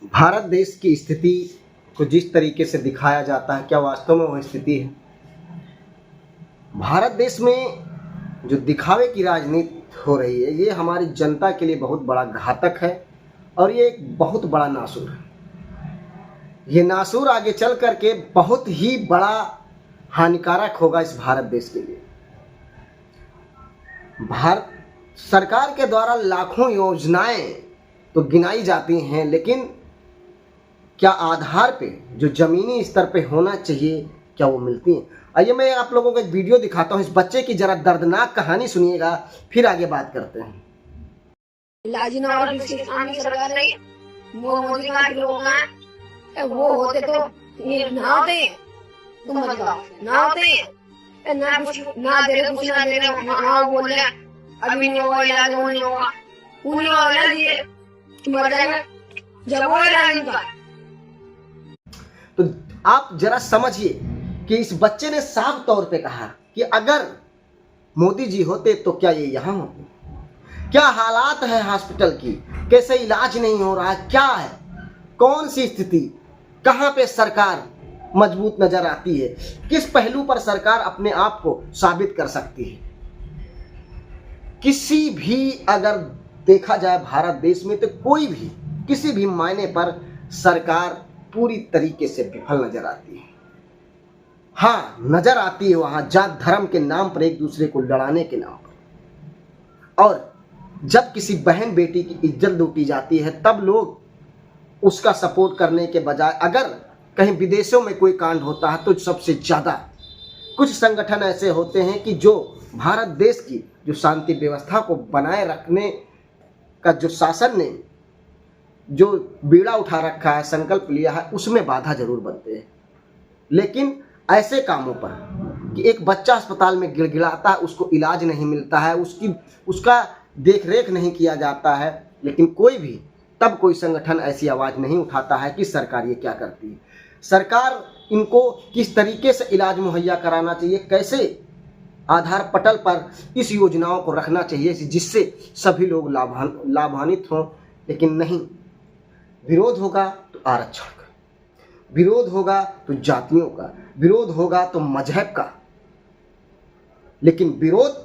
भारत देश की स्थिति को जिस तरीके से दिखाया जाता है, क्या वास्तव में वह स्थिति है? भारत देश में जो दिखावे की राजनीति हो रही है, ये हमारी जनता के लिए बहुत बड़ा घातक है और ये एक बहुत बड़ा नासूर है। ये नासूर आगे चल करके बहुत ही बड़ा हानिकारक होगा इस भारत देश के लिए। भारत सरकार के द्वारा लाखों योजनाएं तो गिनाई जाती हैं, लेकिन क्या आधार पे जो जमीनी स्तर पे होना चाहिए, क्या वो मिलती हैं? आइए मैं आप लोगों को एक वीडियो दिखाता हूँ। इस बच्चे की जरा दर्दनाक कहानी सुनिएगा, फिर आगे बात करते हैं। इलाज ना और सरकार नहीं, मोदी का लोग हैं, वो होते तो ये ना होते, तुम बताओ ना होते, ना कुछ ना दे रहे, कुछ ना दे रहे, हाँ बोल रहे अभी नहीं होगा इलाज, वो नहीं होगा, वो नहीं होगा, ये मर जाएगा जब वो इलाज का। तो आप जरा समझिए कि इस बच्चे ने साफ तौर पे कहा कि अगर मोदी जी होते तो क्या ये यहाँ होते? क्या हालात है हॉस्पिटल की, कैसे इलाज नहीं हो रहा है, क्या है, कौन सी स्थिति, कहाँ पे सरकार मजबूत नजर आती है, किस पहलू पर सरकार अपने आप को साबित कर सकती है? किसी भी अगर देखा जाए भारत देश में तो कोई भी किसी भी मायने पर सरकार पूरी तरीके से विफल नजर आती है। हाँ, नजर आती है वहां जात धर्म के नाम पर, एक दूसरे को लड़ाने के नाम पर, और जब किसी बहन बेटी की इज्जत लूटी जाती है तब लोग उसका सपोर्ट करने के बजाय, अगर कहीं विदेशों में कोई कांड होता है तो सबसे ज्यादा कुछ संगठन ऐसे होते हैं कि जो भारत देश की जो शांति व्यवस्था को बनाए रखने का जो शासन ने जो बीड़ा उठा रखा है, संकल्प लिया है, उसमें बाधा जरूर बनते हैं। लेकिन ऐसे कामों पर कि एक बच्चा अस्पताल में गिड़गिड़ाता है, उसको इलाज नहीं मिलता है, उसका देख रेख नहीं किया जाता है, लेकिन कोई संगठन ऐसी आवाज़ नहीं उठाता है कि सरकार ये क्या करती है। सरकार इनको किस तरीके से इलाज मुहैया कराना चाहिए, कैसे आधार पटल पर इस योजनाओं को रखना चाहिए जिससे सभी लोग लाभान्वित हों, लेकिन नहीं। विरोध होगा तो आरक्षण का, विरोध होगा तो जातियों का, विरोध होगा तो मजहब का, लेकिन विरोध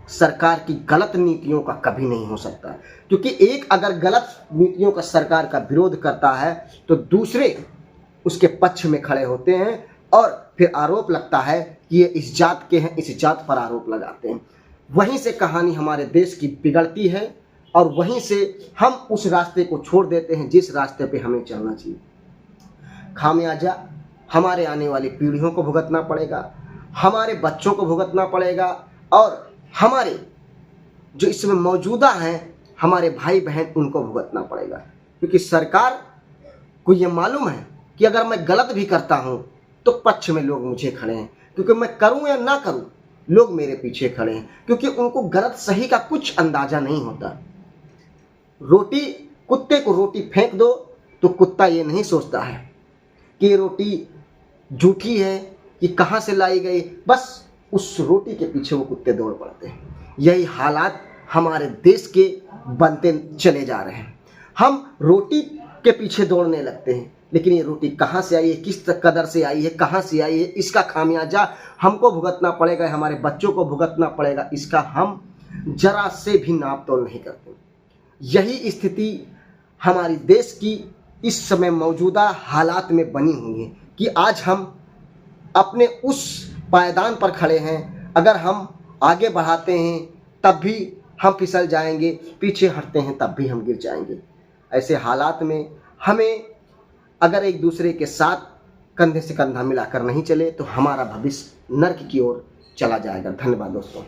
सरकार की गलत नीतियों का कभी नहीं हो सकता। क्योंकि एक अगर गलत नीतियों का सरकार का विरोध करता है तो दूसरे उसके पक्ष में खड़े होते हैं और फिर आरोप लगता है कि ये इस जात के हैं, इस जात पर आरोप लगाते हैं। वहीं से कहानी हमारे देश की बिगड़ती है और वहीं से हम उस रास्ते को छोड़ देते हैं जिस रास्ते पे हमें चलना चाहिए। खामियाजा हमारे आने वाली पीढ़ियों को भुगतना पड़ेगा, हमारे बच्चों को भुगतना पड़ेगा, और हमारे जो इसमें मौजूदा हैं हमारे भाई बहन, उनको भुगतना पड़ेगा। क्योंकि सरकार को ये मालूम है कि अगर मैं गलत भी करता हूँ तो पक्ष में लोग मुझे खड़े हैं, क्योंकि मैं करूँ या ना करूँ लोग मेरे पीछे खड़े हैं, क्योंकि उनको गलत सही का कुछ अंदाजा नहीं होता। कुत्ते को रोटी फेंक दो तो कुत्ता ये नहीं सोचता है कि ये रोटी झूठी है, कि कहाँ से लाई गई, बस उस रोटी के पीछे वो कुत्ते दौड़ पड़ते हैं। यही हालात हमारे देश के बनते चले जा रहे हैं। हम रोटी के पीछे दौड़ने लगते हैं, लेकिन ये रोटी कहाँ से आई है, किस कदर से आई है, कहाँ से आई है, इसका खामियाजा हमको भुगतना पड़ेगा, हमारे बच्चों को भुगतना पड़ेगा। इसका हम जरा से भी नाप तोल नहीं करते। यही स्थिति हमारी देश की इस समय मौजूदा हालात में बनी हुई है कि आज हम अपने उस पायदान पर खड़े हैं। अगर हम आगे बढ़ाते हैं तब भी हम फिसल जाएंगे, पीछे हटते हैं तब भी हम गिर जाएंगे। ऐसे हालात में हमें अगर एक दूसरे के साथ कंधे से कंधा मिलाकर नहीं चले तो हमारा भविष्य नर्क की ओर चला जाएगा। धन्यवाद दोस्तों।